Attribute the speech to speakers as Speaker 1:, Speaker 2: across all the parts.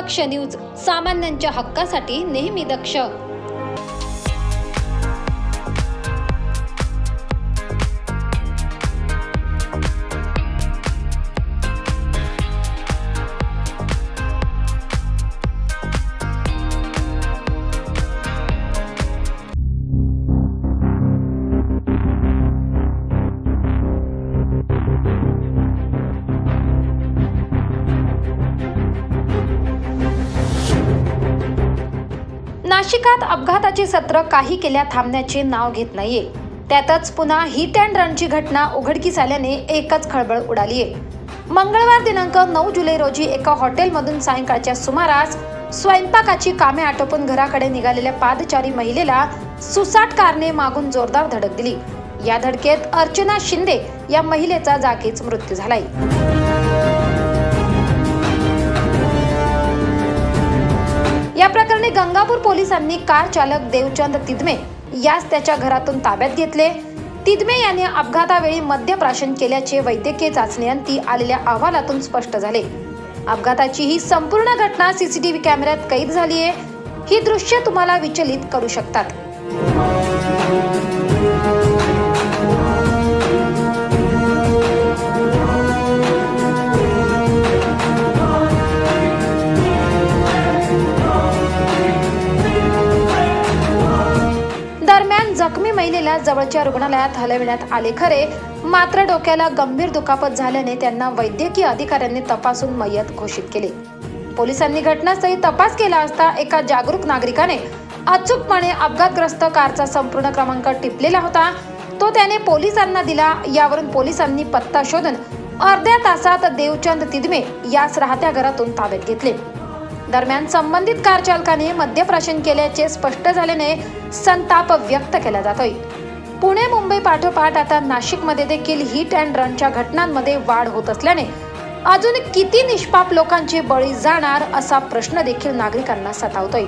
Speaker 1: दक्ष news, सामान्यांच्या हक्कासाठी नेहमी दक्ष। नाशिकात अपघाताची सत्र काही केल्या थांबण्याचे नाव घेत नाहीये। त्यातच पुन्हा हिट अँड रनची घटना उघडकीस आल्याने एकच खळबळ उडालीये। मंगळवार दिनांक 9 जुलै रोजी एका हॉटेलमधून सायंकाळच्या सुमारास स्वयंपाकाची कामे आटोपून घराकडे निघालेल्या पादचारी महिलेला सुसाट कारने मागून जोरदार धडक दिली। या धडकेत अर्चना शिंदे या महिलेचा जागीच मृत्यू झालाय। या प्रकरणी गंगापूर पोलिसांनी कार चालक देवचंद तिदमे यास त्याच्या घरातून ताब्यात घेतले। तिदमे याने अपघातावेळी मद्यप्राशन केल्याचे वैद्यकीय चाचण्यांती आलेल्या अहवालातून स्पष्ट झाले। अपघाताची ही संपूर्ण घटना सीसीटीव्ही कॅमेऱ्यात कैद झाली आहे। ही दृश्य तुम्हाला विचलित करू शकतात। दरम्यान जखमी महिलेला जवळच्या रुग्णालयात हलविण्यात आले खरे, मात्र डोक्याला गंभीर दुखापत झाल्याने त्यांना वैद्यकीय अधिकाऱ्यांनी तपासून मयत घोषित केले। पोलिसांनी घटनास्थळी तपास केला असता एका जागरूक नागरिकाने अचूकपणे अपघातग्रस्त कारचा संपूर्ण क्रमांक टिपलेला होता। तो त्याने पोलिसांना दिला। यावरून पोलिसांनी पत्ता शोधून अर्ध्या तासात देवचंद तिदमे यास राहत्या घरातून ताब्यात घेतले। दरम्यान संबंधित कार चालकाने मद्यप्राशन केल्याचे स्पष्ट झाल्याने संताप व्यक्त केला जातोय। पुणे मुंबई पाठोपाठ आता नाशिकमध्ये देखील हिट अँड रनच्या घटनांमध्ये वाढ होत असल्याने अजून किती निष्पाप लोकांचे बळी जाणार असा प्रश्न देखील नागरिकांना सतावतोय।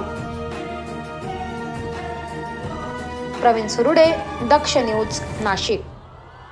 Speaker 1: प्रवीण सुरुडे, दक्ष न्यूज, नाशिक।